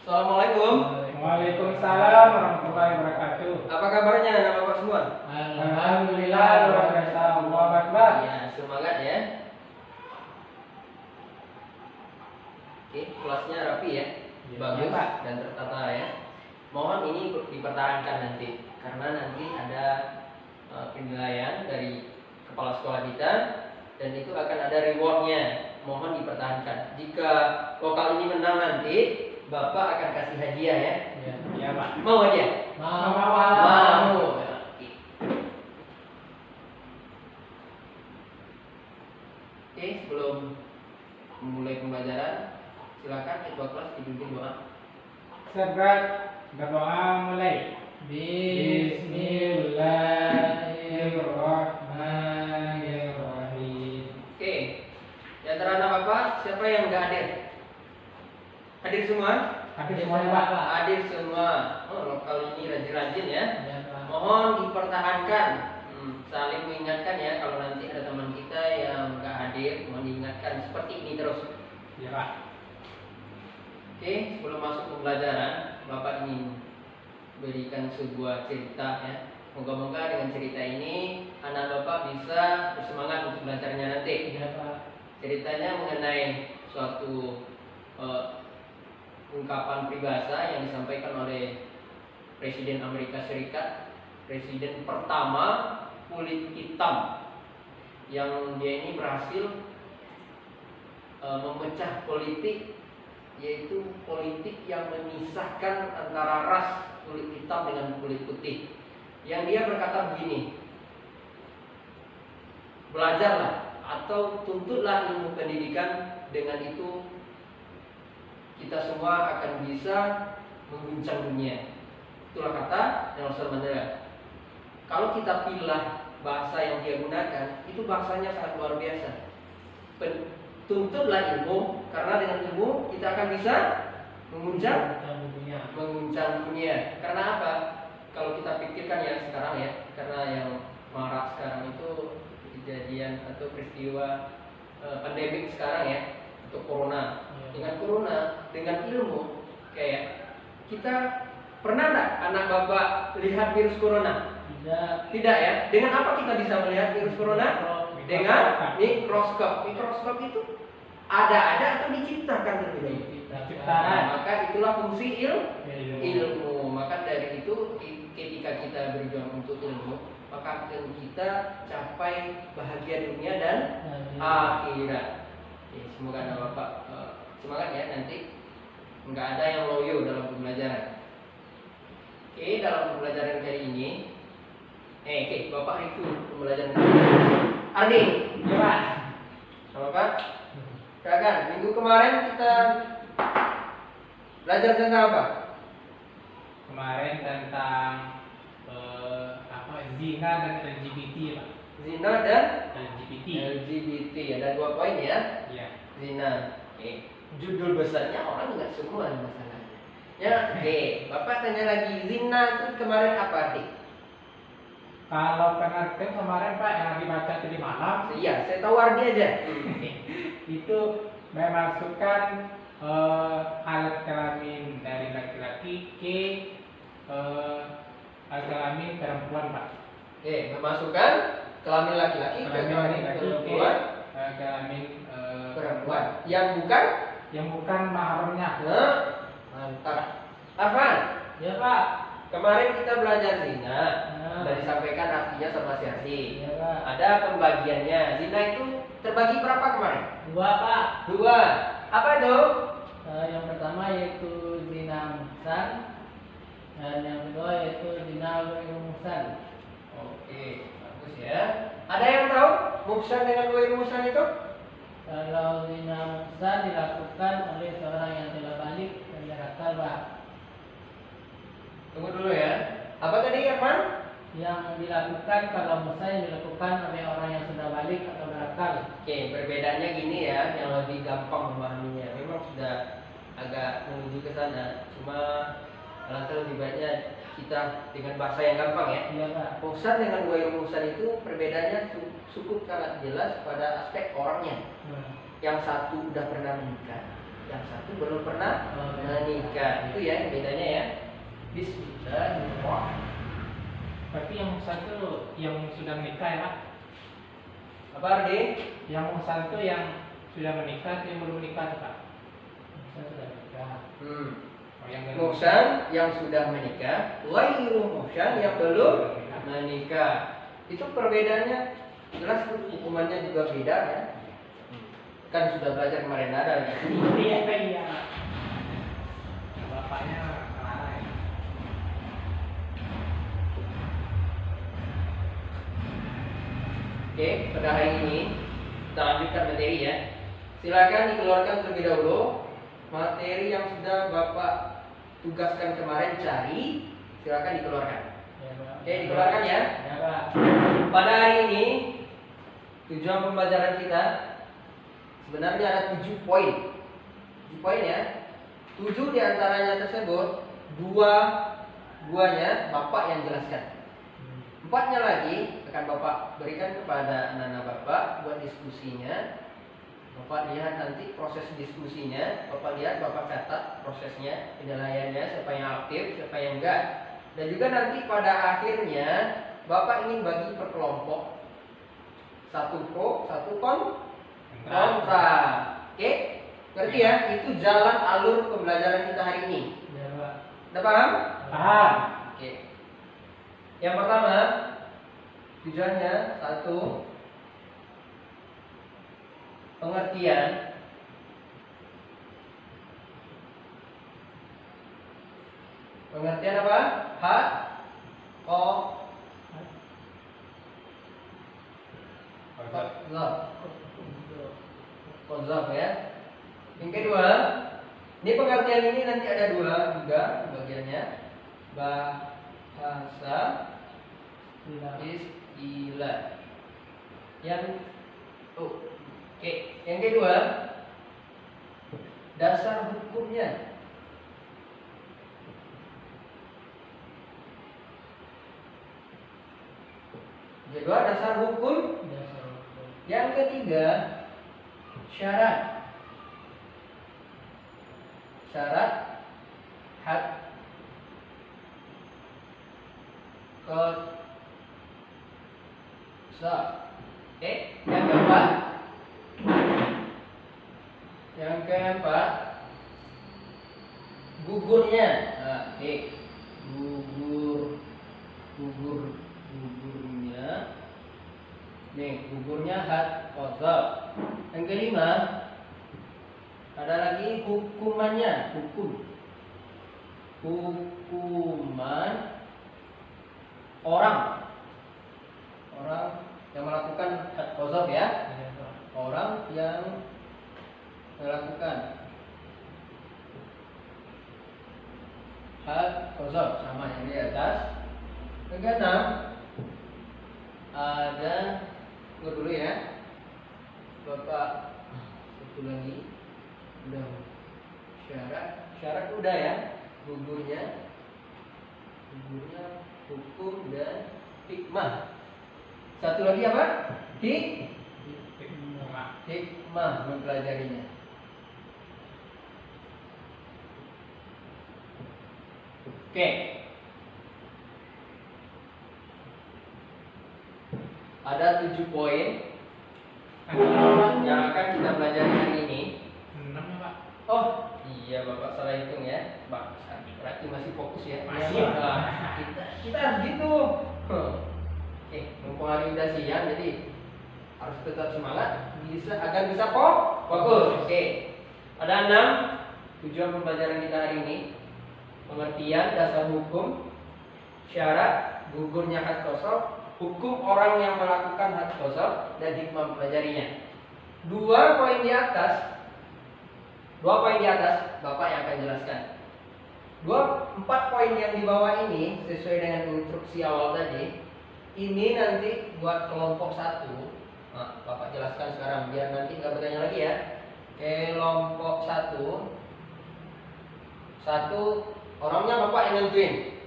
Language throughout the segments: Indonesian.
Assalamualaikum. Waalaikumsalam warahmatullahi wabarakatuh. Apa kabarnya anak bapak semua? Alhamdulillah luar biasa. Allahu Akbar. Ya, semangat ya. Oke, kelasnya rapi ya. Ya, Bagus Pak. dan tertata ya. Mohon ini dipertahankan nanti karena nanti ada penilaian dari kepala sekolah kita dan itu akan ada rewardnya. Mohon dipertahankan. Jika lokal ini menang nanti, Bapak akan kasih hadiah ya. Ya, Pak. Mau hadiah? Mau. Mau. Oke, sebelum memulai pembelajaran, silakan ketua kelas dipimpin doa. Segera berdoa mulai. Bismillahirrahmanirrahim. Oke, di antara anak bapak siapa yang nggak hadir? Hadir semua? Hadir semuanya, Pak. Hadir semua. Oh, lokal ini rajin-rajin ya. Ya, Pak. Mohon dipertahankan. Saling mengingatkan ya kalau nanti ada teman kita yang nggak hadir, mohon diingatkan seperti ini terus. Ya, Pak. Oke, sebelum masuk pembelajaran, Bapak ingin berikan sebuah cerita ya. Moga-moga dengan cerita ini anak Bapak bisa bersemangat untuk belajarnya nanti. Ya, Pak. Ceritanya mengenai suatu ungkapan peribahasa yang disampaikan oleh Presiden Amerika Serikat, presiden pertama kulit hitam, yang dia ini berhasil memecah politik, yaitu politik yang memisahkan antara ras kulit hitam dengan kulit putih. Yang dia berkata begini, belajarlah atau tuntutlah ilmu pendidikan, dengan itu kita semua akan bisa mengguncang dunia. Itulah kata Nelson Mandela. Kalau kita pilih bahasa yang dia gunakan, itu bahasanya sangat luar biasa. Tuntutlah ilmu, karena dengan ilmu kita akan bisa menguncang dunia. Karena apa? Kalau kita pikirkan ya sekarang ya, karena yang marak sekarang itu kejadian atau peristiwa pandemik sekarang ya, atau corona. Dengan corona, dengan ilmu, kayak kita pernah nggak anak bapak lihat virus corona? Tidak ya. Dengan apa kita bisa melihat virus corona? Dengan mikroskop. Mikroskop itu ada atau diciptakan terlebih dahulu. Maka itulah fungsi ilmu. Maka dari itu ketika kita berjuang untuk ilmu, maka akan kita capai bahagia dunia dan akhirat. Oke, semoga anak bapak semangat ya, nanti nggak ada yang loyo dalam pembelajaran. Oke, dalam pembelajaran kali ini, oke, bapak review pembelajaran kali ini. Ardi, Ya, Pak. sama Pak. Silakan. Minggu kemarin kita belajar tentang apa? Kemarin tentang zina dan LGBT, Pak. Zina dan LGBT. LGBT. Ada 2 poin ya. Iya. Zina. Oke. Judul besarnya orang nggak semua masalahnya. Ya, oke. Bapak tanya lagi, zina itu kemarin apa arti? Kalau pengertian kemarin, Pak, yang dibaca tadi malam, Iya, saya tahu arti aja. itu memasukkan alat kelamin dari laki-laki ke alat kelamin perempuan, Pak. Oke, memasukkan kelamin laki-laki ke Kelamin kelamin laki-laki ke perempuan, kelamin perempuan yang bukan mahramnya. mantap. Afan, Ya, Pak. kemarin kita belajar zina. Ya. Sudah disampaikan artinya sama si Arsi. Ya, Pak. Ada pembagiannya. Zina itu terbagi berapa kemarin? 2, Pak. 2. Apa itu? Yang pertama yaitu zina muhsan dan yang kedua yaitu zina ghairu muhsan. Oke, bagus ya. Ada yang tahu muhsan dengan ghairu muhsan itu? Kalau zina muhsan dilakukan oleh seorang yang telah balik dan berakal, Pak. Tunggu dulu ya. Apa tadi, Irfan? Yang dilakukan kalau muhsan yang dilakukan oleh orang yang sudah balik atau berakal. Oke, perbedaannya gini ya, yang lebih gampang memahaminya. Memang sudah agak menuju ke sana. Cuma alangkah lebih baiknya kita dengan bahasa yang gampang ya. Iya, Pak. Muhsan dengan ghairu muhsan itu perbedaannya cukup sangat jelas pada aspek orangnya. Yang satu udah pernah menikah, yang satu belum pernah menikah. Itu ya bedanya ya. Bismillahirrahmanirrahim. Berarti yang satu yang sudah menikah ya Pak? Apa Ardi? Yang satu yang sudah menikah, yang belum menikah Pak? Saya sudah nikah. Oh, yang belum Muhsan yang sudah menikah, ghairu muhsan yang belum menikah. Itu perbedaannya jelas, hukumannya juga beda ya. Kan sudah belajar kemarin ada ya. Iya. Bapaknya marah ya. Oke, pada hari ini kita lanjutkan materi ya. Silakan dikeluarkan terlebih dahulu materi yang sudah Bapak tugaskan kemarin cari. Silakan dikeluarkan. Ya, Pak. Oke, dikeluarkan ya. Ya, Pak. Pada hari ini tujuan pembelajaran kita sebenarnya ada 7 poin. 7 poin ya. 7 diantaranya tersebut, duanya Bapak yang jelaskan. 4-nya lagi akan Bapak berikan kepada anak-anak Bapak buat diskusinya. Bapak lihat nanti proses diskusinya, Bapak lihat, Bapak catat prosesnya, penilaiannya, siapa yang aktif, siapa yang enggak. Dan juga nanti pada akhirnya Bapak ingin bagi per kelompok, satu pro, satu kontra. Oke? Berarti ya, itu jalan alur pembelajaran kita hari ini. Ya, Pak. Udah paham? Paham. Oke. Yang pertama, tujuannya satu, pengertian. Pengertian apa? Hak, qadhaf ya. Yang kedua, ini pengertian ini nanti ada dua juga bagiannya. Bahasa istilah. Yang kedua, dasar hukumnya. Kedua, dasar hukum. Yang ketiga, syarat hak qadhaf. Yang keempat, gugurnya. Gugurnya. Gugurnya hak qadhaf. Yang kelima, ada lagi hukumannya, hukuman orang yang melakukan hak qadhaf ya. Orang yang melakukan hak qadhaf sama yang di atas. Yang keenam, ada dulu ya. Bapak satu lagi udah syarat udah ya. Gugurnya hukum dan hikmah. Satu lagi apa? Hikmah mempelajarinya. Oke. Ada 7 poin yang akan kita pelajari hari ini. 6 ya Pak? Oh iya, Bapak salah hitung ya. Berarti masih fokus ya. Masih. Nah, kita harus gitu. Oke, mumpung hari udah siang, jadi harus tetap semangat agar bisa fokus. Oke. Ada 6 tujuan pembelajaran kita hari ini. Pengertian, dasar hukum, syarat, gugurnya hak qadhaf, hukum orang yang melakukan hak qadhaf, dan hikmah mempelajarinya. 2 poin di atas Bapak yang akan jelaskan. 4 poin yang di bawah ini sesuai dengan instruksi awal tadi. Ini nanti buat kelompok 1. Nah, Bapak jelaskan sekarang biar nanti nggak bertanya lagi ya. Kelompok 1 orangnya Bapak yang nentuin.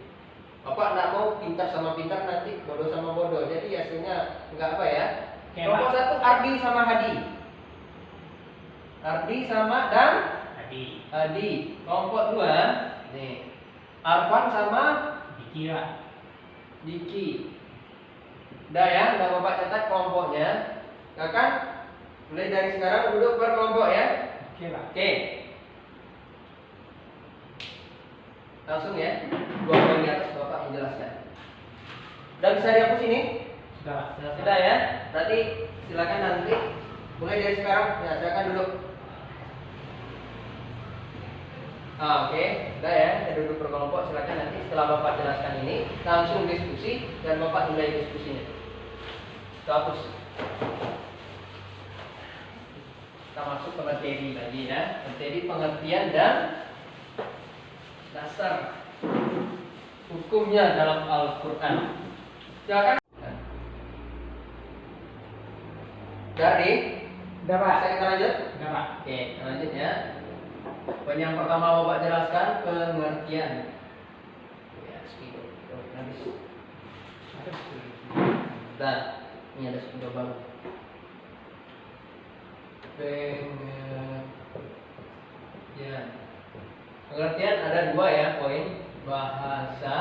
Bapak nggak mau pintar sama pintar, nanti bodoh sama bodoh. Jadi hasilnya nggak apa ya. Kelompok 1 Ardi sama Hadi. Ardi sama dan Adi. Adi. Kelompok 2 nih. Arfan sama Dikira. Diki. Udah ya, udah Bapak catat kelompoknya. Ya kan? Mulai dari sekarang duduk per kelompok ya. Oke Pak. Oke. Langsung ya. 2 poin di atas Bapak menjelaskan. Udah bisa dihapus ini? Sudah Pak. Sudah ya. Berarti silakan nanti mulai dari sekarang ya silakan duduk. Oke, udah ya, kita duduk per kelompok. Silakan nanti setelah Bapak jelaskan ini langsung diskusi dan Bapak mulai diskusinya. Kita hapus. Kita masuk ke materi lagi ya. Materi pengertian dan dasar hukumnya dalam Al-Quran. Silakan. Dari Udah Pak. saya kita lanjut. Udah Pak. Oke, kita lanjut ya. Poin yang pertama Bapak jelaskan pengertian. Ya, spidol. Habis. Nah, ini ada spidol baru. Pengertian. Pengertian ada 2 ya poin, bahasa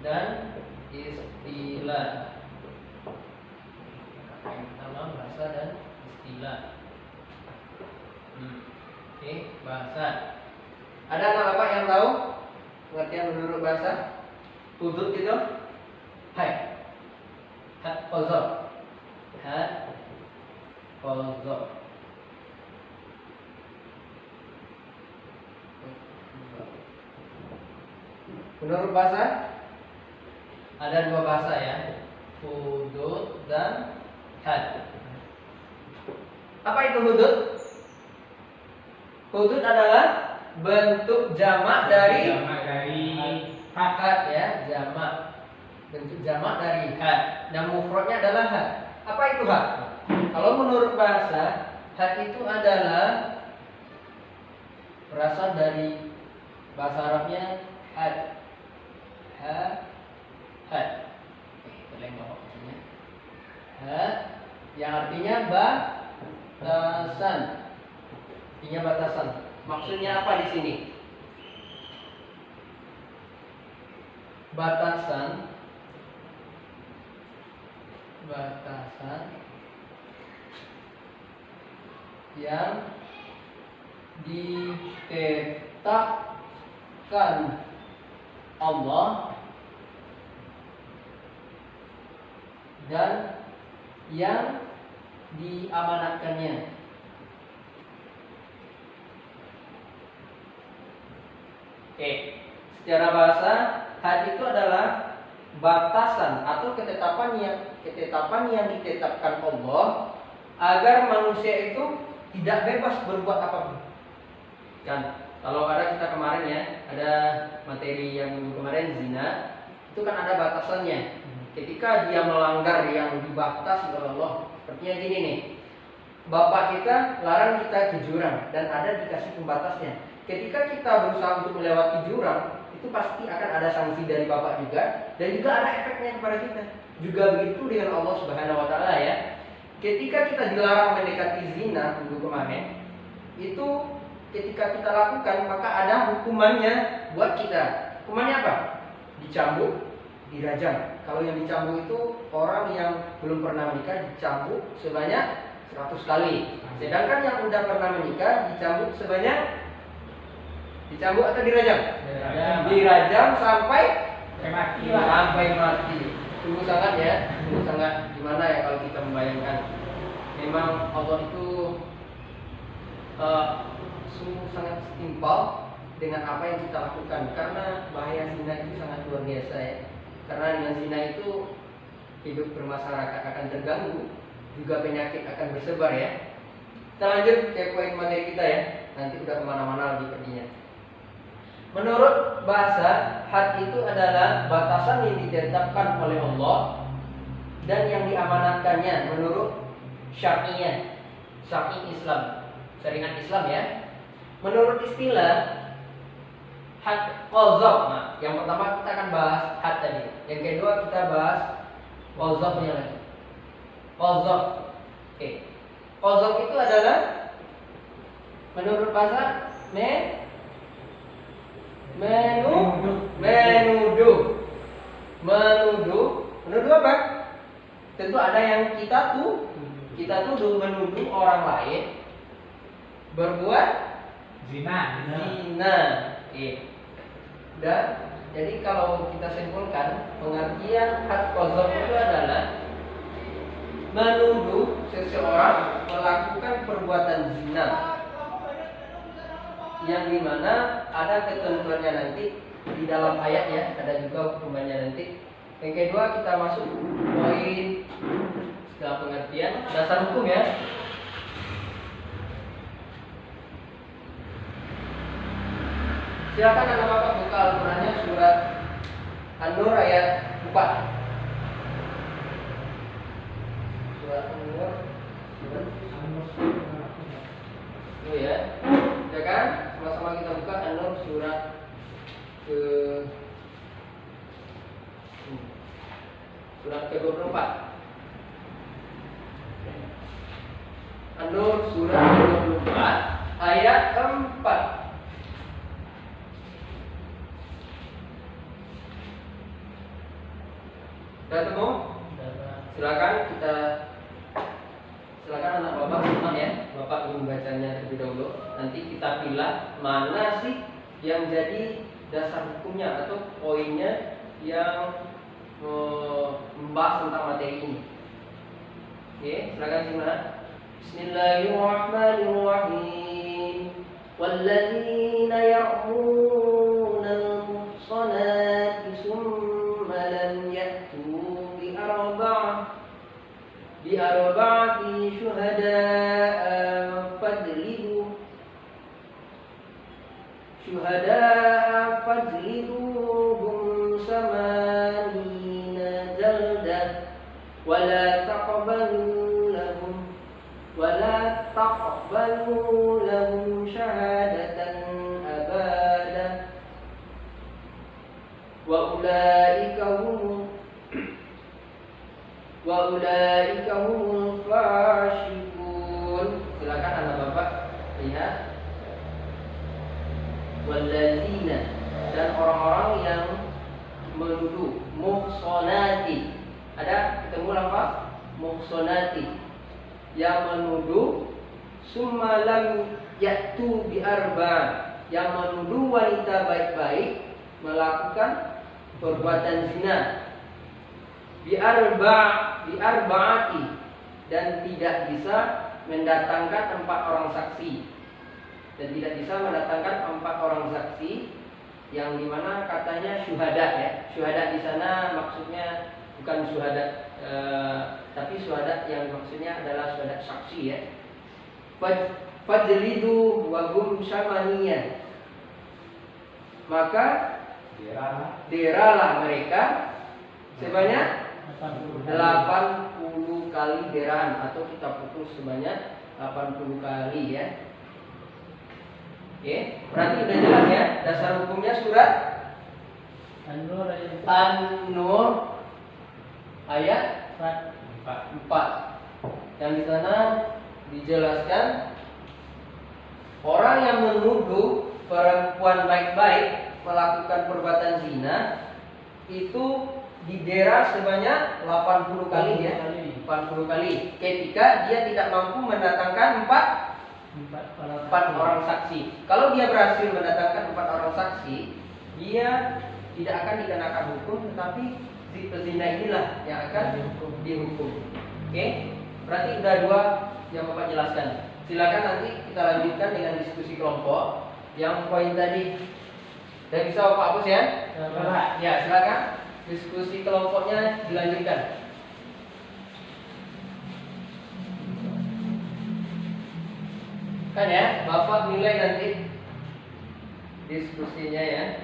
dan istilah. Yang pertama bahasa dan istilah. Oke, bahasa. Ada anak Bapak yang tahu pengertian menurut bahasa? Hudud gitu? Hai. Hat qazab. Hat qazab. Menurut bahasa ada 2 bahasa ya, hudud dan had. Apa itu hudud? Hudud adalah bentuk jamak dari had ya, jamak. Bentuk jamak dari had. Dan mufradnya adalah had. Apa itu had? Kalau menurut bahasa, had itu adalah berasal dari bahasa Arabnya had. Had. Oke, lengkap maksudnya. Had yang artinya batasan. Artinya batasan. Maksudnya apa di sini? Batasan yang ditetapkan Allah dan yang diamanatkannya. Oke, secara bahasa had itu adalah batasan atau ketetapan yang ditetapkan Allah agar manusia itu tidak bebas berbuat apapun. Kan kalau ada kita kemarin ya, ada materi yang minggu kemarin zina, itu kan ada batasannya. Ketika dia melanggar yang dibatasi oleh Allah, sepertinya gini nih. Bapak kita larang kita ke jurang dan ada dikasih pembatasnya. Ketika kita berusaha untuk melewati jurang, itu pasti akan ada sanksi dari Bapak juga dan juga ada efeknya kepada kita. Juga begitu dengan Allah Subhanahu wa taala ya. Ketika kita dilarang mendekati zina minggu kemarin, itu ketika kita lakukan maka ada hukumannya buat kita. Hukumannya apa? Dicambuk, dirajam. Kalau yang dicambuk itu orang yang belum pernah menikah dicambuk sebanyak 100 kali. Sedangkan yang udah pernah menikah dicambuk sebanyak atau dirajam? Dirajam sampai mati. Sampai mati. Sungguh sangat ya, sungguh sangat gimana ya kalau kita membayangkan. Memang Allah itu sungguh sangat setimpal dengan apa yang kita lakukan, karena bahaya zina itu sangat luar biasa ya. Karena dengan zina itu hidup bermasyarakat akan terganggu, juga penyakit akan bersebar ya. Kita lanjut ke poin materi kita ya. Nanti udah kemana-mana lebih perginya. Menurut bahasa, had itu adalah batasan yang ditetapkan oleh Allah dan yang diamanatkannya menurut syariat Islam, syariat Islam ya. Menurut istilah had qazab. Nah, yang pertama kita akan bahas had tadi. Yang kedua kita bahas qazabnya lagi. Qazab. Oke. Qazab itu adalah Menurut bahasa menuduh. Menuduh apa? Tentu ada yang kita tuduh menuduh orang lain berbuat Zina. Dan jadi kalau kita simpulkan pengertian had qadzaf itu adalah menuduh seseorang melakukan perbuatan zina, yang dimana ada ketentuannya nanti di dalam ayat ya, ada juga hukumannya nanti. Yang kedua kita masuk poin setelah pengertian dasar hukum ya. Silakan anak bapak buka Al-Qur'annya surat An-Nur ayat 4. Surat An-Nur itu ya. Ya kan? Sama-sama kita buka An-Nur surat ke-24. An-Nur surat ke-24 ayat 4. Sudah ketemu? Silakan anak bapak simak ya. Bapak membacanya terlebih dahulu. Nanti kita pilih mana sih yang jadi dasar hukumnya atau poinnya yang membahas tentang materi ini. Oke, silakan simak. Bismillahirrahmanirrahim. Walladzina ya'muruna al-muhsanati summa lam ya'tu bi arba'ati syuhada'a fajliduhum samanina jaldah wala taqbalu lahum syahadatan abadah wa ulaika humul fasiqun. Silakan anak bapak lihat. Walladzina, dan orang-orang yang menuduh, muhsanati. Ada ketemu lafaz muhsanati, yang menuduh, summa lam ya'tu bi arba, yang menuduh wanita baik-baik melakukan perbuatan zina, bi arba'ati, dan tidak bisa mendatangkan 4 orang saksi. Dan tidak bisa mendatangkan 4 orang saksi, yang dimana katanya syuhada ya. Syuhada di sana maksudnya bukan syuhada, tapi syuhada yang maksudnya adalah syuhada saksi ya. Fajlidu wa hum syamaniyan, maka deralah mereka sebanyak 80 kali derahan, atau kita putus sebanyak 80 kali ya. Oke, berarti udah jelas ya dasar hukumnya surat An-Nur ayat 4. Yang di sana dijelaskan orang yang menuduh perempuan baik-baik melakukan perbuatan zina itu didera sebanyak 80 kali ya. 80 kali ketika dia tidak mampu mendatangkan 4 orang saksi. Kalau dia berhasil mendatangkan 4 orang saksi, dia tidak akan dikenakan hukum, tetapi si pezina inilah yang akan dihukum. Oke? Berarti udah 2 yang Bapak jelaskan. Silakan nanti kita lanjutkan dengan diskusi kelompok. Yang poin tadi udah bisa Bapak hapus ya? Ya, silakan. Diskusi kelompoknya dilanjutkan. Kan ya, Bapak nilai nanti diskusinya ya.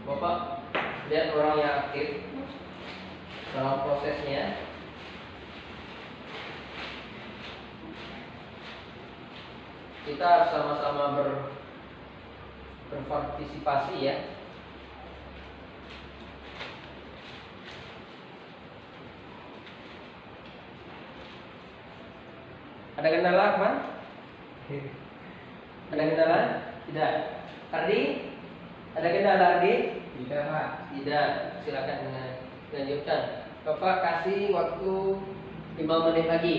Bapak lihat orang yang aktif dalam prosesnya. Kita harus sama-sama berpartisipasi ya. Ada kendala, Mas? Ada kendala? Tidak. Ardi? Ada kendala Ardi? Tidak, Pak. Tidak. Silakan lanjutkan. Bapak kasih waktu 5 menit lagi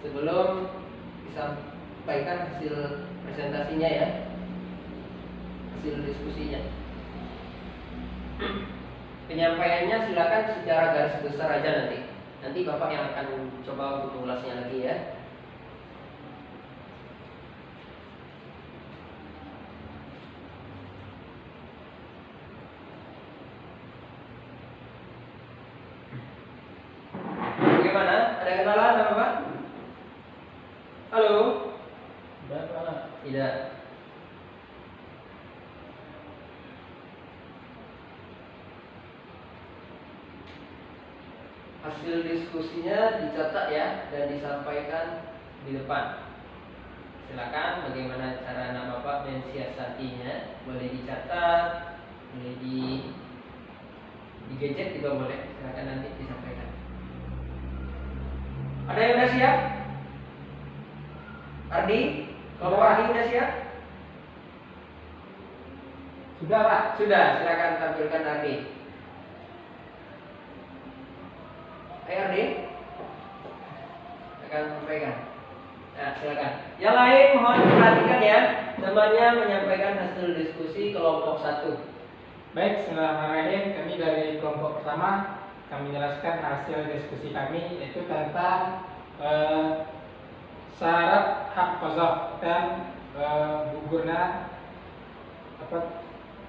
sebelum disampaikan hasil presentasinya ya, hasil diskusinya. Penyampaiannya silakan secara garis besar aja nanti. Nanti Bapak yang akan coba untuk mengulasnya lagi ya. Bagaimana? Ada kendala apa Bapak? Halo? Sudah, Pak. Tidak. Hasil diskusinya dicatat ya dan disampaikan di depan. Silakan bagaimana cara anak Bapak mensiasatinya, boleh dicatat, boleh di gadget juga boleh. Silakan nanti disampaikan. Ada yang udah siap? Ardi? Kalau Ardi udah siap? Sudah, Pak. Sudah, silakan tampilkan Ardi. Ayo Ardi, akan sampaikan. Nah, silakan. Yang lain mohon perhatikan ya, temannya menyampaikan hasil diskusi kelompok 1. Baik, bismillahirrahmanirrahim. Kami dari kelompok pertama kami menjelaskan hasil diskusi kami yaitu tentang syarat hak qazaf dan gugurnya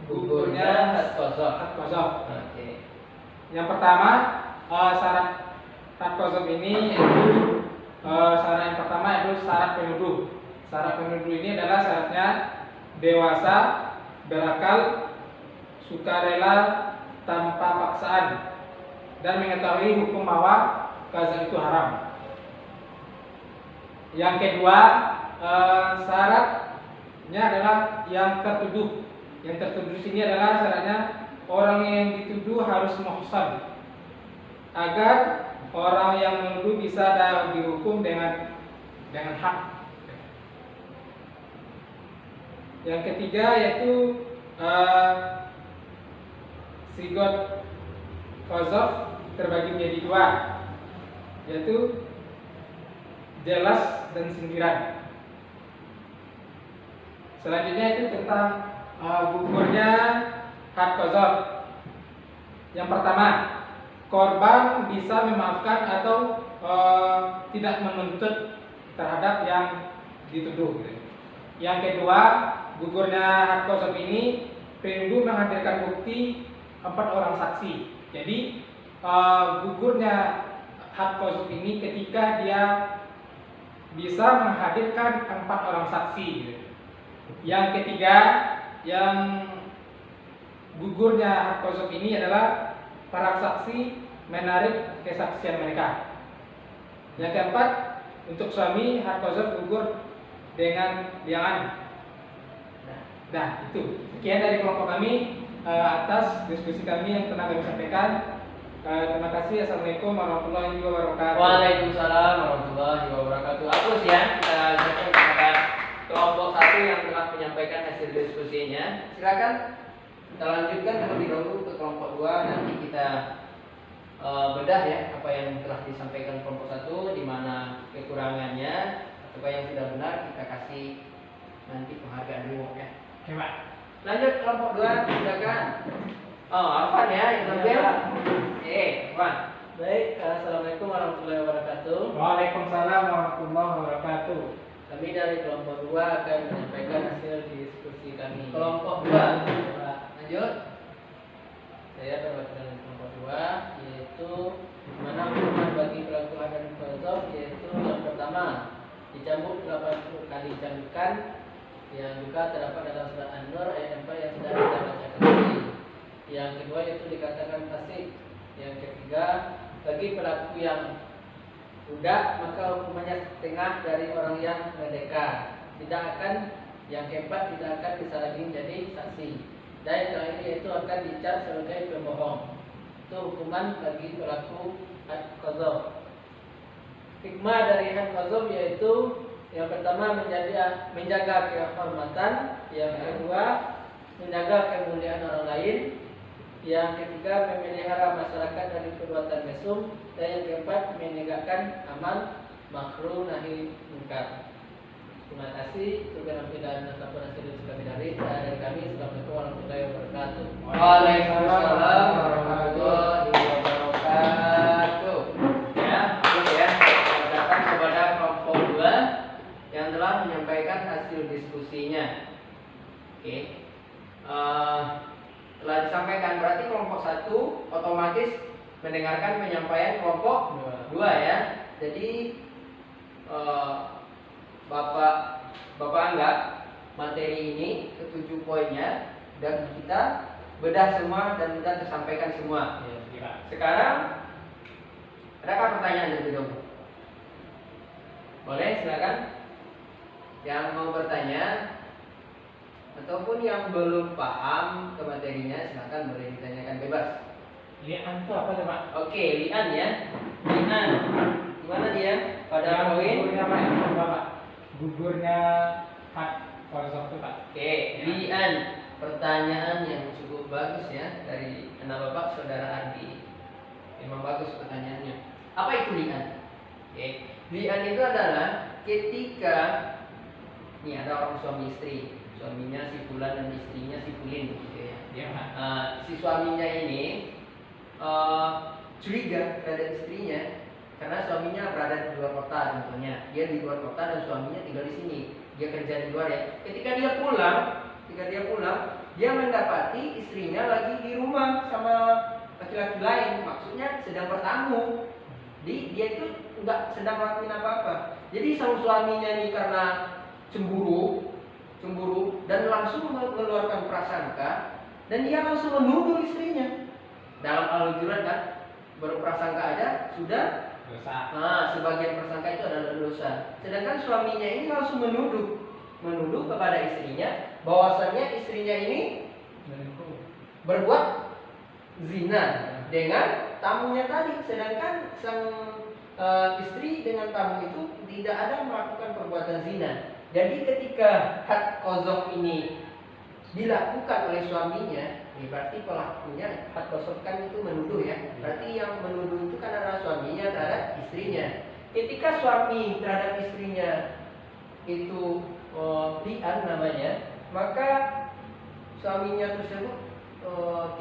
Gugurnya qazaf. hak qazaf. Oke. Yang pertama, syarat hak qazaf ini yaitu syarat yang pertama yaitu syarat penuduh. Syarat penuduh ini adalah syaratnya dewasa, berakal, sukarela, tanpa paksaan, dan mengetahui hukum bahwa qazaf itu haram. Yang kedua, syaratnya adalah yang tertuduh. Yang tertuduh di sini adalah syaratnya orang yang dituduh harus muhsan, agar orang yang menuduh bisa dihukum dengan hak. Yang ketiga yaitu sigot qazaf terbagi menjadi 2, yaitu jelas dan sindiran. Selanjutnya itu tentang gugurnya hak qazaf. Yang pertama, korban bisa memaafkan atau tidak menuntut terhadap yang dituduh. Yang kedua, gugurnya hak qazaf ini perlu menghadirkan bukti 4 orang saksi. Jadi gugurnya hak qazaf ini ketika dia bisa menghadirkan 4 orang saksi. Yang ketiga, yang gugurnya hak qazaf ini adalah para saksi menarik kesaksian mereka. Yang keempat, untuk suami hak qazaf gugur dengan liangan. Nah, itu. Sekian dari kelompok kami atas diskusi kami yang telah kami sampaikan. Terima kasih. Assalamualaikum warahmatullahi wabarakatuh. Waalaikumsalam warahmatullahi wabarakatuh. Hapus ya, kita ucapkan kepada kelompok 1 yang telah menyampaikan hasil diskusinya. Silakan kita lanjutkan terlebih dahulu ke kelompok 2. Nanti kita bedah ya apa yang telah disampaikan kelompok 1, di mana kekurangannya atau yang sudah benar kita kasih nanti penghargaan dulu ya. Oke, Pak. Lanjut kelompok 2, silakan. Oh, Afan ya yang tampil. Afan. Baik, assalamualaikum warahmatullahi wabarakatuh. Waalaikumsalam warahmatullahi wabarakatuh. Kami dari kelompok 2 akan menyampaikan hasil diskusi kami. Kelompok 2. Pak. Lanjut. Saya perwakilan kelompok 2, yaitu mana hukuman bagi pelaku hadan qazaf, yaitu yang pertama dicambuk 80 kali cambukan yang juga terdapat dalam surat An-Nur ayat 4 yang sudah kita bacakan tadi. Yang kedua yaitu dikatakan fasik. Yang ketiga, bagi pelaku yang budak maka hukumannya setengah dari orang yang merdeka. Yang keempat tidak akan bisa lagi menjadi saksi. Dan yang terakhir yaitu akan dicap sebagai pembohong. Itu hukuman bagi pelaku had qazaf. Hikmah dari had qazaf yaitu Yang pertama menjaga kehormatan, yang kedua menjaga kemuliaan orang lain, yang ketiga memelihara masyarakat dari perbuatan mesum, dan yang keempat menegakkan amal makruh nahi munkar. Terima kasih. Itu penampilan sampurasun kami dari kami. Assalamualaikum warahmatullahi wabarakatuh. Waalaikumsalam warahmatullahi wabarakatuh. Ya, oke ya. Selamat datang kepada kelompok 2 yang telah menyampaikan hasil diskusinya. Oke. Telah disampaikan, berarti kelompok 1 otomatis mendengarkan penyampaian kelompok 2 ya. Jadi Bapak anggap materi ini ke-7 poinnya dan kita bedah semua dan sudah tersampaikan semua. Sekarang adakah pertanyaan dari dulu? Boleh, silakan. Yang mau bertanya ataupun yang belum paham ke materinya silakan boleh ditanyakan bebas. Lian itu apa coba? Oke, Lian ya. Lian. Gimana dia? Pada poin Gugurnya apa ya? Pak? Gugurnya hak kosong itu Pak. Oke, Lian. Pertanyaan yang cukup bagus ya dari anak bapak saudara Ardi. Memang bagus pertanyaannya. Apa itu li'an? Oke, li'an itu adalah ketika nih ada orang suami istri, suaminya si fulan dan istrinya si fulin gitu ya. Iya Pak. Si suaminya ini curiga terhadap istrinya karena suaminya berada di luar kota contohnya. Dia di luar kota dan suaminya tinggal di sini. Dia kerja di luar ya. Ketika dia pulang, dia mendapati istrinya lagi di rumah sama laki-laki lain, maksudnya sedang bertamu. Dia itu nggak sedang melakukan apa-apa. Jadi sang suaminya ini karena cemburu dan langsung mengeluarkan prasangka dan dia langsung menuduh istrinya. Dalam Al-Hujurat kan berprasangka aja sudah Dosa. Sebagian prasangka itu adalah dosa. Sedangkan suaminya ini langsung menuduh kepada istrinya bahwasannya istrinya ini berbuat zina dengan tamunya tadi, sedangkan sang istri dengan tamu itu tidak ada melakukan perbuatan zina. Jadi ketika had qazaf ini dilakukan oleh suaminya, berarti pelakunya had qazaf kan itu menuduh ya. Berarti yang menuduh itu kan adalah suaminya terhadap istrinya. Ketika suami terhadap istrinya itu li'an namanya, maka suaminya tersebut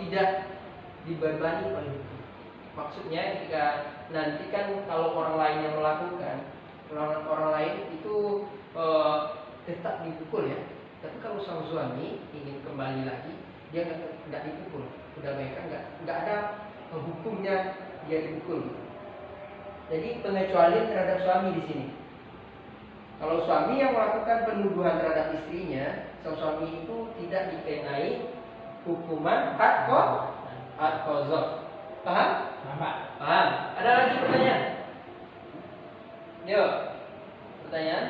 tidak dibebani oleh hukum. Maksudnya ketika nanti kan kalau orang lain yang melakukan, orang lain itu tetap dipukul ya. Tapi kalau sang suami ingin kembali lagi, dia nggak dipukul. Udah baik kan nggak ada hukumnya dia dipukul. Jadi pengecualian terhadap suami di sini. Kalau suami yang melakukan penuduhan terhadap istrinya, sang suami itu tidak dikenai hukuman had qazaf. Paham? Paham. Ada lagi pertanyaan? Yuk, pertanyaan.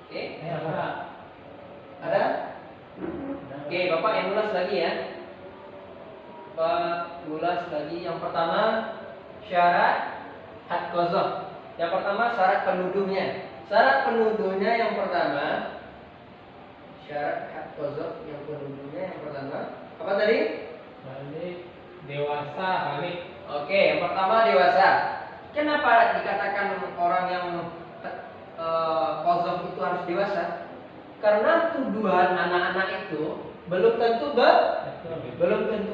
Oke, ada? Oke, Bapak yang ulas lagi ya. Bapak ulas lagi. Yang pertama syarat had qazaf. Yang pertama syarat penuduhnya. Syarat penuduhnya yang pertama syarat had qazaf yang penuduhnya yang pertama apa tadi? Balik dewasa balik. Oke, yang pertama dewasa. Kenapa dikatakan orang yang qazaf itu harus dewasa? Karena tuduhan anak-anak itu belum tentu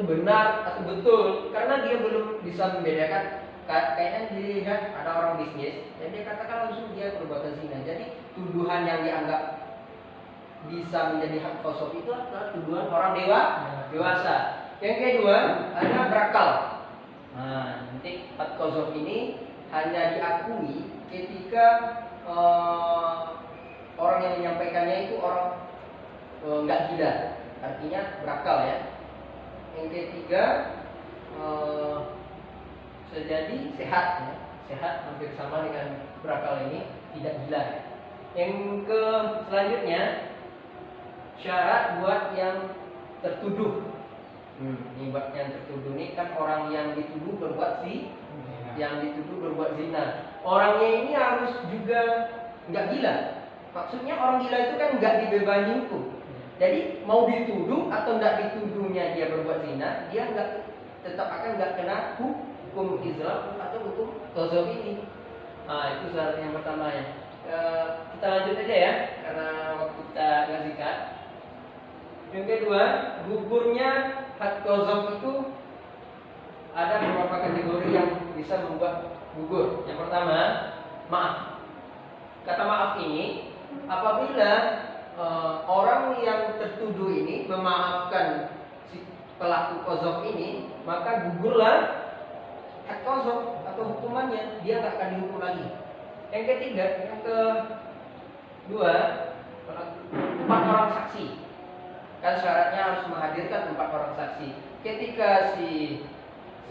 benar atau betul, karena dia belum bisa membedakan. Kayaknya dilihat ada orang bisnis dan dia katakan langsung dia perbuatan zina. Jadi tuduhan yang dianggap bisa menjadi had qazaf itu adalah tuduhan orang dewasa. Yang kedua ada berakal. Nah, nanti had qazaf ini hanya diakui ketika orang yang menyampaikannya itu orang nggak gila, artinya berakal ya. Yang ketiga sejadi sehat ya. Sehat hampir sama dengan berakal ini, tidak gila. Yang ke selanjutnya syarat buat yang tertuduh. Ini buat yang tertuduh ini kan orang yang dituduh berbuat yang dituduh berbuat zina. Orangnya ini harus juga nggak gila. Maksudnya orang gila itu kan nggak dibebani hukum. Jadi mau dituduh atau nggak dituduhnya dia berbuat zina, dia tetap akan nggak kena hukum Islam atau hukum qadzaf ini. Nah, itu syarat yang pertama ya. Kita lanjut aja ya, karena waktu kita nggak singkat. Yang kedua, gugurnya had qadzaf itu ada beberapa kategori yang bisa membuat gugur. Yang pertama, maaf. Kata maaf ini apabila orang yang tertuduh ini memaafkan si pelaku qadzaf ini, maka gugurlah had qadzaf atau hukumannya, dia nggak akan dihukum lagi. Yang ketiga, yang kedua, 4 orang saksi. Kan syaratnya harus menghadirkan 4 orang saksi. Ketika si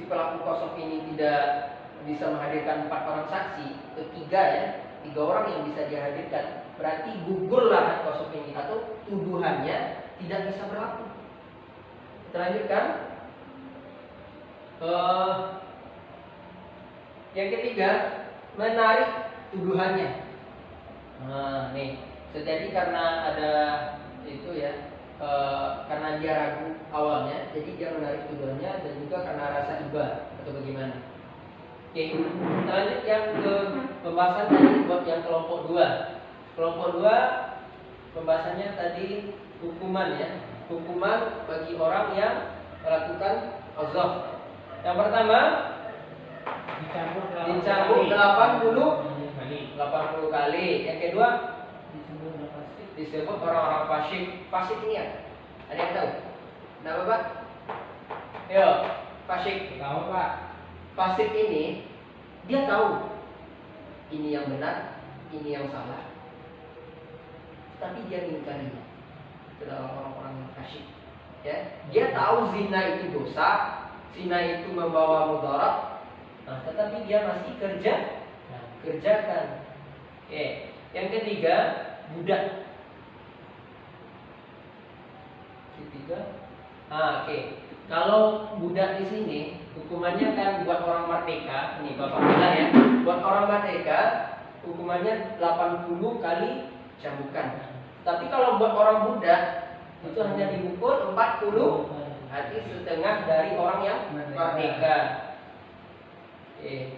pelaku qadzaf ini tidak bisa menghadirkan 4 orang saksi, ketiga ya, 3 orang yang bisa dihadirkan, berarti gugurlah qadzaf ini atau tuduhannya tidak bisa berlaku. Kita lanjutkan. Yang ketiga, menarik tuduhannya. Nah, nih, jadi karena ada itu ya, karena dia ragu awalnya, jadi dia menarik tuduhannya, dan juga karena rasa iba atau bagaimana. Oke, kita lanjut yang ke pembahasan tadi buat yang kelompok 2. Kelompok 2 pembahasannya tadi hukuman ya, hukuman bagi orang yang melakukan qadzaf. Yang pertama, dicambuk 80 kali. Yang kedua, disebut orang-orang fasik. Fasik ini ya, ada yang tahu? Nama Pak? Yo, fasik. Tahu Pak. Fasik ini dia tahu ini yang benar, ini yang salah, tapi dia mengingkarinya. Itu adalah orang-orang yang fasik. Ya, dia tahu zina itu dosa, zina itu membawa mudarat, nah, tetapi dia masih kerjakan. Oke. Yang ketiga, budak. Oke. Kalau budak di sini hukumannya kan buat orang merdeka, ini Bapak bilang ya, buat orang merdeka hukumannya 80 kali cambukan. Tapi kalau buat orang budak itu hanya dipukul 40, berarti setengah dari orang yang merdeka. Oke.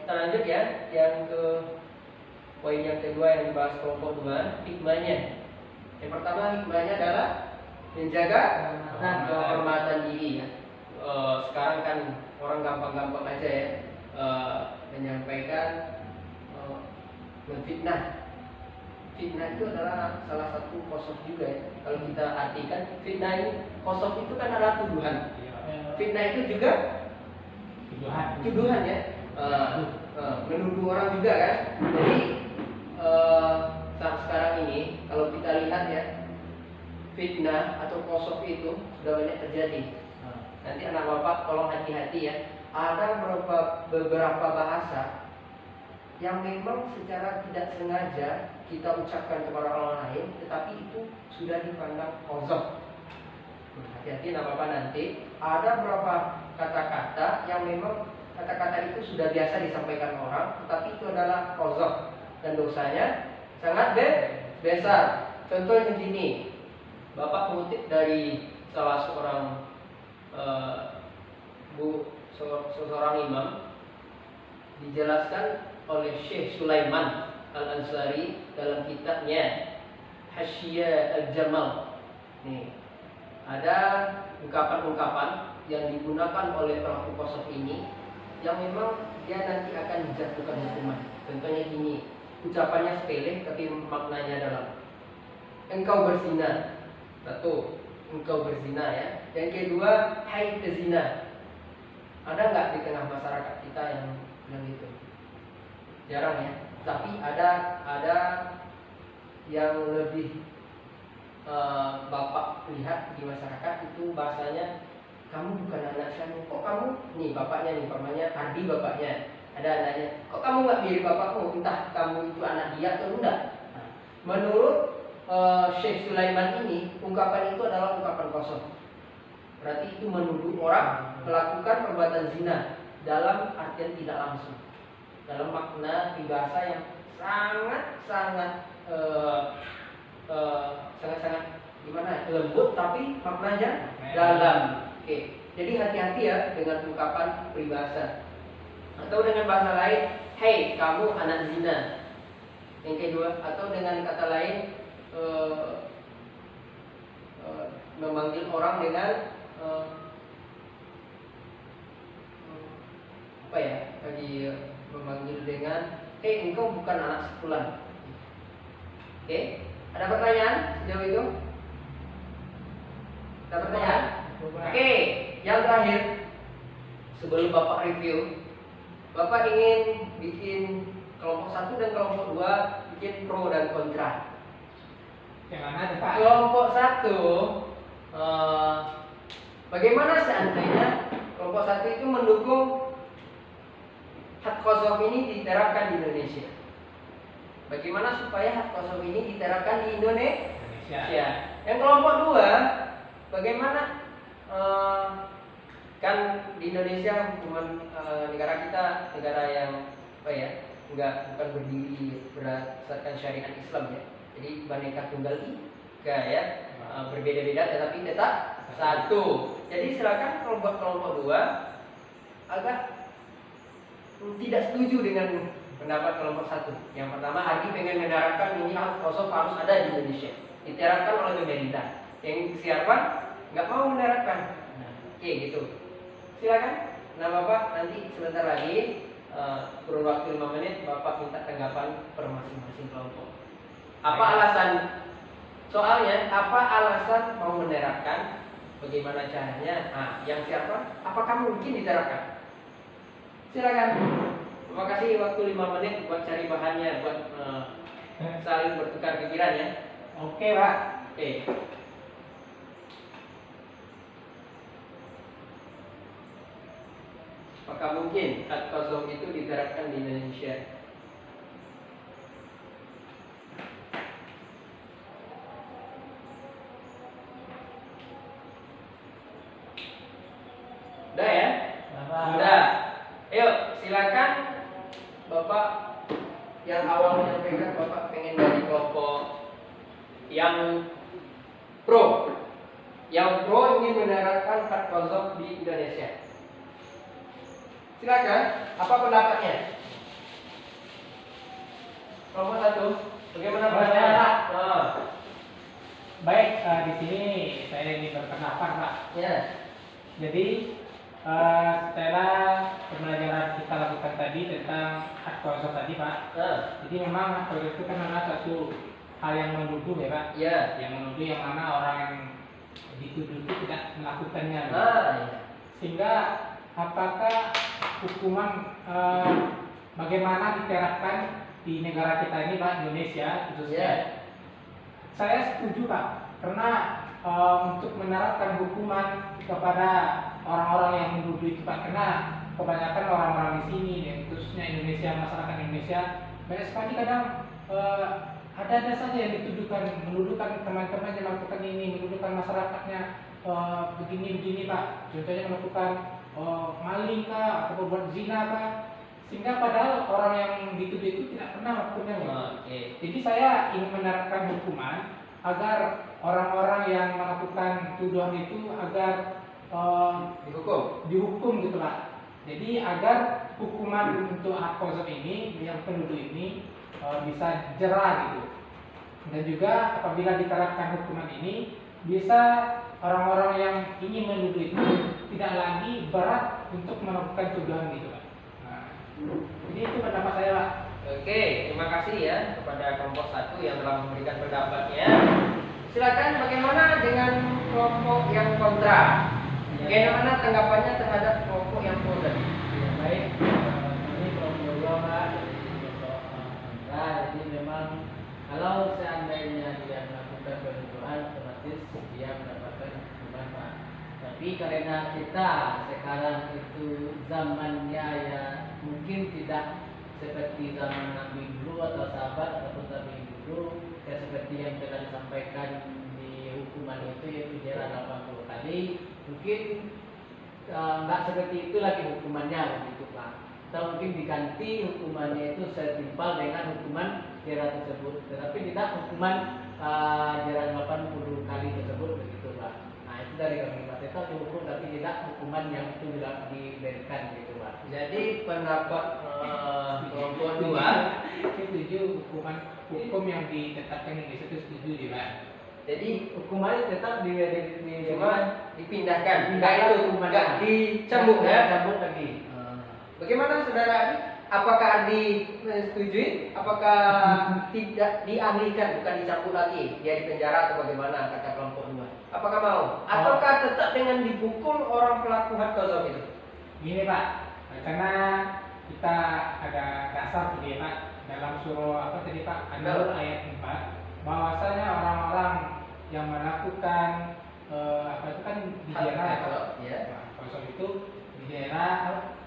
Kita lanjut ya, yang ke poin yang kedua yang dibahas kelompok 2, hikmahnya. Yang pertama, hikmahnya adalah menjaga kehormatan diri ya. Sekarang kan orang gampang-gampang aja ya menyampaikan menfitnah. Fitnah itu adalah salah satu qadzaf juga ya. Kalau kita artikan fitnah ini, qadzaf itu kan adalah tuduhan. Fitnah itu juga tuduhan ya. Menuduh orang juga kan. Jadi saat sekarang ini kalau kita lihat ya, fitnah atau qadzaf itu sudah banyak terjadi. Nanti anak bapak tolong hati-hati ya. Ada beberapa bahasa yang memang secara tidak sengaja kita ucapkan kepada orang lain, tetapi itu sudah dipandang qadzaf. Hati-hati anak bapak, nanti ada beberapa kata-kata yang memang kata-kata itu sudah biasa disampaikan orang, tetapi itu adalah qadzaf dan dosanya sangat besar. Contohnya gini, Bapak mengutip dari salah seorang seorang imam, dijelaskan oleh Syekh Sulaiman Al-Ansari dalam kitabnya Hasyiah Al-Jamal. Nih, ada ungkapan-ungkapan yang digunakan oleh pelaku qadzaf ini yang memang dia nanti akan dijatuhkan hukuman. Contohnya gini, ucapannya sepele tapi maknanya dalam. Engkau berzina. Satu, engkau berzina ya. Yang kedua, hai pezina. Ada nggak di tengah masyarakat kita yang bilang gitu? Jarang ya. Tapi ada yang lebih Bapak lihat di masyarakat itu bahasanya, kamu bukan anak saya. Kok kamu, nih bapaknya nih, pamannya Ardi bapaknya, ada anaknya, kok kamu nggak mirip bapakmu? Entah kamu itu anak dia atau enggak. Nah, menurut Syekh Sulaiman ini, ungkapan itu adalah ungkapan qadzaf. Berarti itu menuduh orang melakukan perbuatan zina. dalam artian tidak langsung, dalam makna bahasa yang sangat-sangat sangat-sangat gimana, lembut tapi maknanya dalam. Oke, jadi hati-hati ya dengan ungkapan peribahasa. Atau dengan bahasa lain, hey kamu anak zina. Yang kedua, atau dengan kata lain memanggil orang dengan apa ya? Bagi memanggil dengan hey engkau bukan anak sekulan. Oke, ada pertanyaan sejauh itu? Ada pertanyaan? Oke, yang terakhir sebelum Bapak review, Bapak ingin bikin kelompok 1 dan kelompok 2 bikin pro dan kontra. Yang mana tuh Pak? Kelompok 1, bagaimana seandainya kelompok 1 itu mendukung hak kosong ini diterapkan di Indonesia? Bagaimana supaya hak kosong ini diterapkan di Indonesia? Yang kelompok 2, bagaimana kan di Indonesia hukuman negara kita negara yang apa ya, bukan berdiri berdasarkan syariat Islam ya. Jadi Bhinneka Tunggal Ika ya, berbeda-beda tetapi tetap satu. Jadi silakan kelompok 2 agak tidak setuju dengan pendapat kelompok 1. Yang pertama, Adi pengen menerapkan ini hak kosong harus ada di Indonesia, diterapkan oleh pemerintah. Yang siapa nggak mau menerapkan. Oke gitu. Silakan. Nah Bapak nanti sebentar lagi kurun waktu 5 menit Bapak minta tanggapan per masing-masing kelompok. Apa alasan? Soalnya apa alasan mau menerapkan? Bagaimana caranya? Nah, yang siapa? Apakah mungkin diterapkan? Silakan. Terima kasih waktu 5 menit buat cari bahannya, buat saling bertukar pikiran ya. Oke Pak. Oke. Apakah mungkin hak kosong itu diterapkan di Indonesia? Udah ya? Udah. Ayo silakan Bapak yang awal menyampaikan Bapak pengen dari kelompok yang pro. Yang pro ingin menerapkan hak kosong di Indonesia. Silakan, apa pendapatnya? Kelompok 1, bagaimana pendapatnya? Baik, di sini saya ingin berpendapat Pak. Ya. Jadi setelah pembelajaran kita lakukan tadi tentang hak kosong tadi Pak. Jadi memang hak kosong itu kan adalah satu hal yang menuduh ya Pak. Ya. Yang menuduh yang mana orang yang dituduh itu tidak melakukannya. Ya. Sehingga apakah hukuman bagaimana diterapkan di negara kita ini Pak, Indonesia khususnya? Yeah. Saya setuju Pak, karena untuk menerapkan hukuman kepada orang-orang yang menuduh itu Pak, karena kebanyakan orang-orang di sini ya, khususnya Indonesia, masyarakat Indonesia banyak sekali kadang ada saja yang menuduhkan teman-temannya melakukan ini, menuduhkan masyarakatnya begini Pak, contohnya melakukan maling kah atau berbuat zina kah, sehingga padahal orang yang dituduh itu tidak pernah melakukannya. Jadi saya ingin menerapkan hukuman agar orang-orang yang melakukan tuduhan itu agar dihukum gitu Pak. Jadi agar hukuman untuk hak kosong ini yang penuduh ini bisa jera gitu. Dan juga apabila diterapkan hukuman ini bisa orang-orang yang ingin menuduh itu tidak lagi berat untuk melakukan tuduhan gitu Pak. Nah, jadi itu pendapat saya Pak. Oke, terima kasih ya kepada kelompok 1 yang telah memberikan pendapatnya. Silakan bagaimana dengan kelompok yang kontra? Bagaimana tanggapannya terhadap kelompok yang pro tadi? Ya, baik, ini kelompok 2 Pak, kelompok kontra. Jadi memang kalau seandainya dia melakukan penuduhan, otomatis dia mendapatkan hukuman Pak. Tapi karena kita sekarang itu zamannya ya mungkin tidak seperti zaman Nabi dulu atau sahabat ataupun tabi'in dulu, ya seperti yang telah disampaikan di hukuman itu yaitu jera 80 kali. Mungkin nggak seperti itu lagi hukumannya begitu Pak. Atau mungkin diganti hukumannya itu setimpal dengan hukuman jera tersebut, tetapi tidak hukuman jera 80 kali tersebut begitu Pak. Nah itu dari kami Pak, tetap dihukum tapi tidak hukuman yang itu tidak diberikan gitu Pak. Jadi pendapat kelompok dua Setuju hukum yang ditetapkan yang disitu setuju di Pak. jadi Hukumannya tetap cuma dipindahkan, Dipindahkan nggak itu hukumannya. nggak dicambuk ya. Cambuk lagi. Bagaimana saudara Adi? Apakah Adi setujui? Apakah tidak dialihkan, bukan dicambuk lagi, dia di penjara atau bagaimana kata kelompok dua? Apakah mau? Ataukah tetap dengan dipukul orang pelaku had qadzaf itu? Gini Pak, karena kita ada dasar tadi Pak dalam surah apa tadi Pak An-Nur ayat 4 bahwasanya orang-orang yang melakukan apa itu kan dijera ya Pak. Ya. Qadzaf itu dijera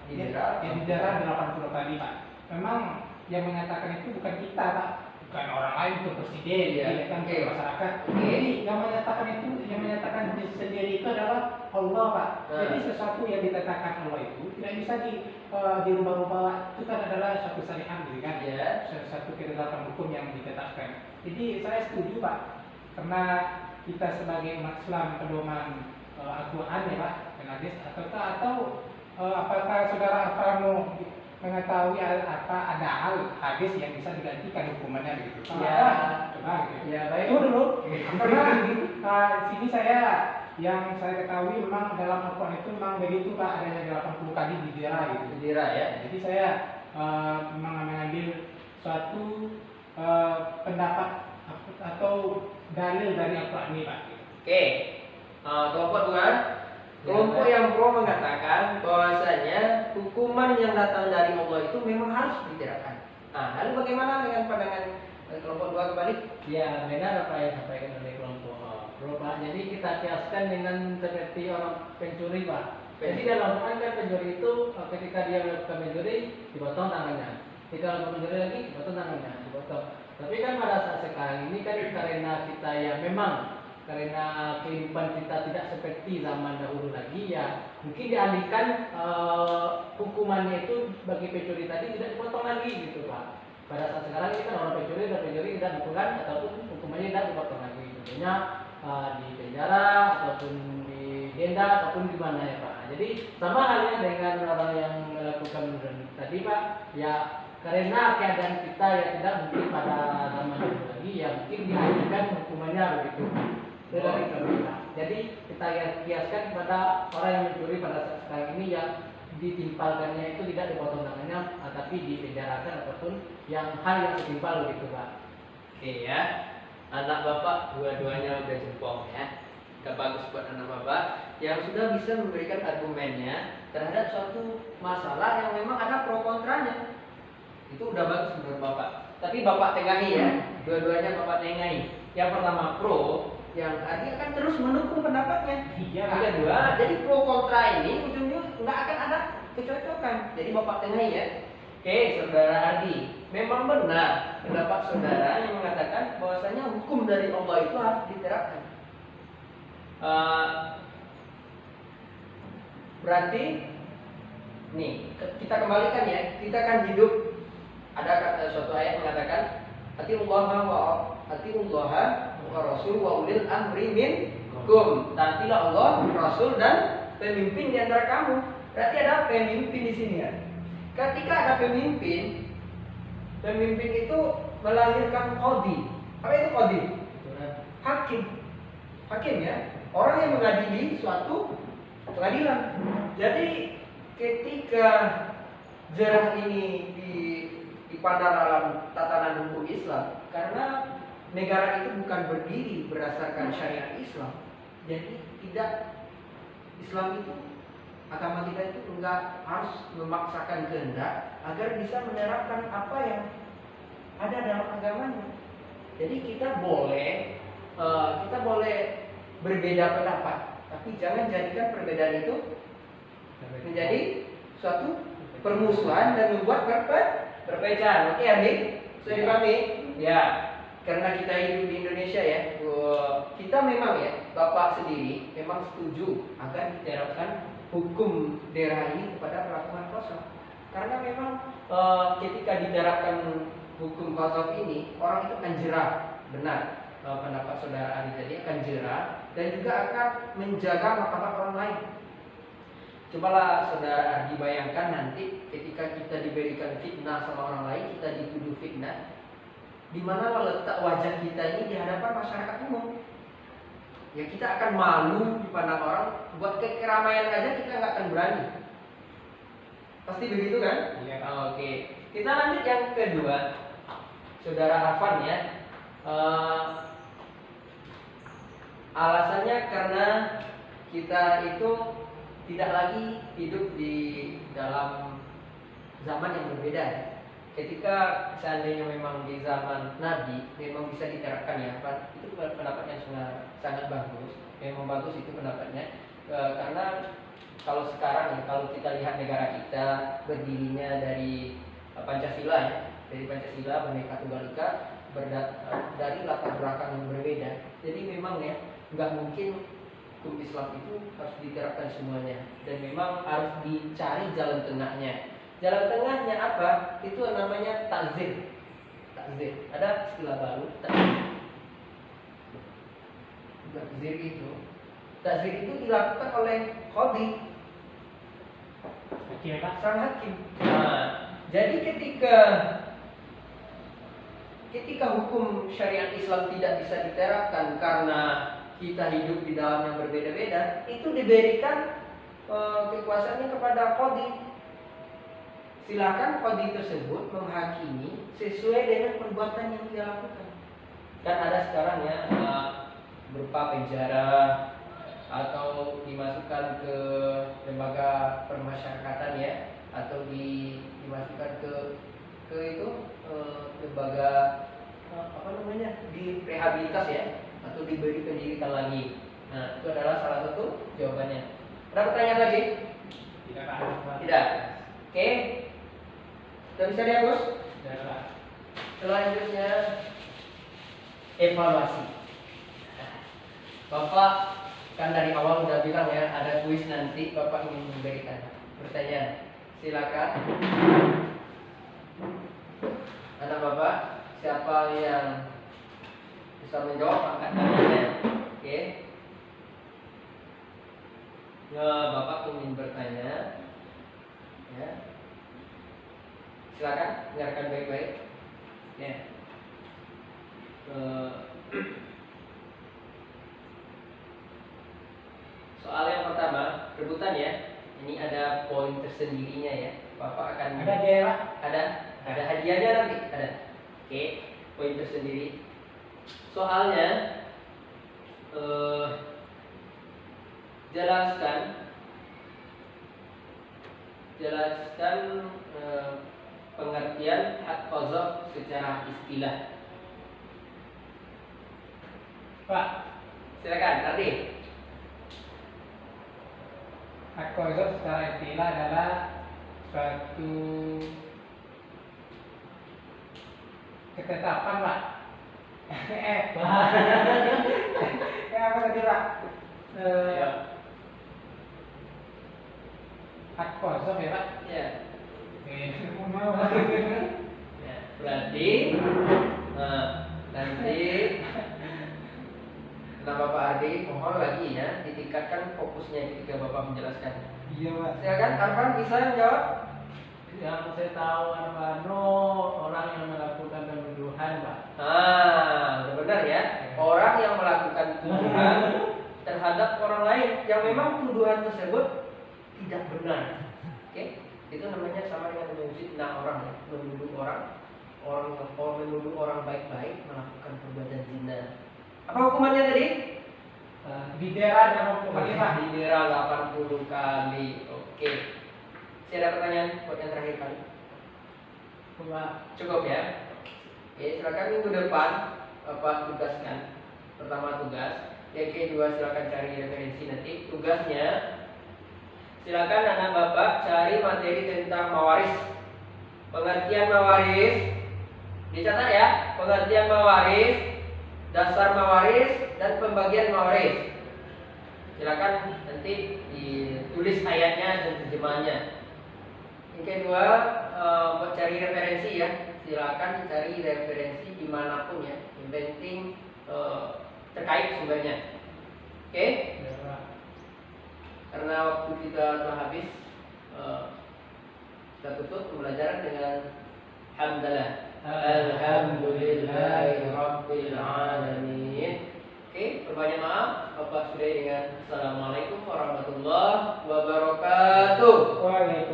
Didera. ya didera 80 kali Pak. Memang yang menyatakan itu bukan kita Pak, bukan orang lain, itu presiden, Iya. ya kan, Oke. masyarakat. Oke. Jadi yang menyatakan sendiri itu adalah Allah Pak. Jadi sesuatu yang ditetapkan Allah itu tidak bisa dirubah-rubah. Itu kan adalah suatu syariat gitu kan. Ya. Satu ketetapan hukum yang ditetapkan. Jadi saya setuju Pak, karena kita sebagai umat Islam pedoman Al-Quran ya Pak, dan hadis atau apakah saudara Alfano mengetahui apa ada hal hadis yang bisa digantikan hukumannya begitu? Kalau Ya. ada, coba gitu. Ya baik. Itu dulu. Karena sini yang saya ketahui memang dalam Al-Quran itu memang begitu Pak, adanya 80 kali didera gitu. Didera ya. Jadi saya memang mengambil suatu pendapat atau dalil dari Al-Quran ini Pak. Oke. Kelompok dua. Kelompok yang pro mengatakan bahwasanya hukuman yang datang dari Allah itu memang harus diterakan. Nah, lalu bagaimana dengan pandangan kelompok dua kembali? Ya benar apa yang disampaikan oleh kelompok pro Pak. Jadi kita kiaskan dengan seperti orang pencuri Pak. Jadi dalam Quran kan pencuri itu ketika dia melakukan pencuri dipotong tangannya. Ketika melakukan pencuri lagi dipotong tangannya, dipotong. Tapi kan pada saat sekarang ini kan karena kita ya memang karena kehidupan kita tidak seperti zaman dahulu lagi ya mungkin dialihkan hukumannya itu bagi pencuri tadi tidak dipotong lagi gitu Pak. Pada saat sekarang ini kan orang pencuri dan pencuri tidak dipukulkan ataupun hukumannya tidak dipotong lagi, tentunya di penjara ataupun di denda ataupun di mana ya Pak. Jadi sama halnya dengan orang yang melakukan tadi Pak ya, karena keadaan kita yang tidak mungkin pada zaman dahulu lagi ya mungkin dialihkan hukumannya begitu. Dari kami. Jadi kita kiaskan kepada orang yang mencuri pada saat sekarang ini yang ditimpalkannya itu tidak dipotong tangannya, tapi dipenjarakan ataupun yang hal yang setimpal begitu Pak. Oke ya. Anak bapak dua-duanya udah jempol ya. Gak bagus buat anak bapak yang sudah bisa memberikan argumennya terhadap suatu masalah yang memang ada pro kontranya. Itu udah bagus menurut bapak. Tapi bapak tengahi ya. Dua-duanya bapak tengahi. Yang pertama pro, yang tadi akan terus mendukung pendapatnya. Iya. Yang kedua, jadi pro kontra ini ujungnya nggak akan ada kecocokan. Jadi bapak tengahi ya. Oke, saudara Ardi, memang benar pendapat saudara yang mengatakan bahwasanya hukum dari Allah itu harus diterapkan. Berarti, nih kita kembalikan ya, kita kan hidup. Ada suatu ayat mengatakan, Atiullaha wa Rasul wa ulil amri minkum. Taatilah Allah, Rasul dan pemimpin di antara kamu. Berarti ada pemimpin di sini ya. Ketika ada pemimpin itu melahirkan qadhi. Apa itu qadhi? Hakim ya. Orang yang mengadili suatu pengadilan. Jadi ketika jerah ini dipandang dalam tatanan hukum Islam, karena negara itu bukan berdiri berdasarkan syariat Islam, jadi tidak, Islam itu, agama kita itu enggak harus memaksakan kehendak agar bisa menerapkan apa yang ada dalam agamanya. Jadi kita boleh berbeda pendapat, tapi jangan jadikan perbedaan itu menjadi suatu permusuhan dan membuat perpecahan. Oke adik, sudah dipahami? Ya, karena kita hidup di Indonesia ya, kita memang ya, Bapak sendiri memang setuju agar diterapkan hukum daerah ini kepada pelaku hak kosong. Karena memang ketika diterapkan hukum kosong ini, orang itu akan jerah. Benar, pendapat saudara Ari tadi akan jerah dan juga akan menjaga martabat orang lain. Cobalah saudara Ardi bayangkan nanti ketika kita diberikan fitnah sama orang lain, kita dituduh fitnah, di mana letak wajah kita ini di hadapan masyarakat umum. Ya kita akan malu di pandang orang, buat keramaian aja kita nggak akan berani. Pasti begitu kan? Iya. Oke. Kita lanjut yang kedua, saudara Arfan ya. Alasannya karena kita itu tidak lagi hidup di dalam zaman yang berbeda. Ketika seandainya memang di zaman Nabi memang bisa diterapkan ya, Pak, itu pendapatnya sangat bagus. Memang bagus itu pendapatnya, karena kalau sekarang ya, kalau kita lihat negara kita berdirinya dari Pancasila ya, dari Pancasila Bhinneka Tunggal Ika, dari latar belakang yang berbeda. Jadi memang ya nggak mungkin hukum Islam itu harus diterapkan semuanya, dan memang harus dicari jalan tengahnya. Jalan tengahnya apa? Itu namanya takzir. Takzir. Ada istilah baru, takzir. Takzir itu dilakukan oleh qadhi, sang hakim. Nah, jadi ketika hukum syariat Islam tidak bisa diterapkan karena kita hidup di dalam yang berbeda-beda, itu diberikan kekuasaannya kepada qadhi. Silakan qadhi tersebut menghakimi sesuai dengan perbuatan yang dia lakukan. Kan ada sekarang ya berupa penjara atau dimasukkan ke lembaga permasyarakatan ya, atau dimasukkan ke itu lembaga apa namanya, di rehabilitas ya, atau diberi pendidikan lagi. Nah, itu adalah salah satu jawabannya. Ada pertanyaan lagi? Tidak, Pak. Tidak. Oke. Sudah bisa dihapus? Tidak. Selanjutnya evaluasi. Bapak kan dari awal udah bilang ya ada kuis nanti, Bapak ingin memberikan pertanyaan. Silakan. Anak Bapak, siapa yang bisa menjawab angkat tangannya? Oke. Ya, Bapak ingin bertanya. Ya. Silakan, dengarkan baik-baik. Ya. Soal yang pertama, rebutan ya. Ini ada poin tersendirinya ya. Bapak akan Ada dia, Pak? ada hadiahnya nanti, ada. Oke, poin tersendiri. Soalnya jelaskan pengertian hak qadha secara istilah. Pak, Silakan, Ardi. hak qadha secara istilah adalah suatu ketetapan, Pak. Apa tadi, Pak? Hak qadha ya, Pak? Ya. Mau. Ya, berarti nanti Bapak Ardi mohon lagi ya ditingkatkan fokusnya ketika Bapak menjelaskan. Iya, Pak. Silakan Arfan bisa menjawab. Yang saya tahu Arvano orang yang melakukan pembunuhan, Pak. Udah benar ya. Orang yang melakukan tuduhan terhadap orang lain yang memang tuduhan tersebut tidak benar. Oke? Itu namanya sama dengan memfitnah orang ya. Menuduh orang menuduh orang baik-baik melakukan perbuatan zina. Apa hukumannya tadi? Didera dan hukumannya, Pak. Didera 80 kali. Oke. Saya ada pertanyaan buat yang terakhir kali. Pak. Cukup ya. Oke, silakan minggu depan Bapak tugaskan. Pertama tugas, yang kedua silakan cari referensi nanti. Tugasnya silakan anak Bapak cari materi tentang mawaris. Pengertian mawaris. Dicatat ya, pengertian mawaris, dasar mawaris dan pembagian mawaris. Silakan nanti di tulis ayatnya dan terjemahnya. Yang kedua, buat cari referensi ya, silakan cari referensi dimanapun ya. Yang penting terkait sumbernya. Oke? Karena waktu kita telah habis, kita tutup pembelajaran dengan hamdalah. Alhamdulillahirabbil alamin. Oke, perbanyak maaf. Bapak sudah dengan assalamualaikum warahmatullahi wabarakatuh. Waalaikumsalam.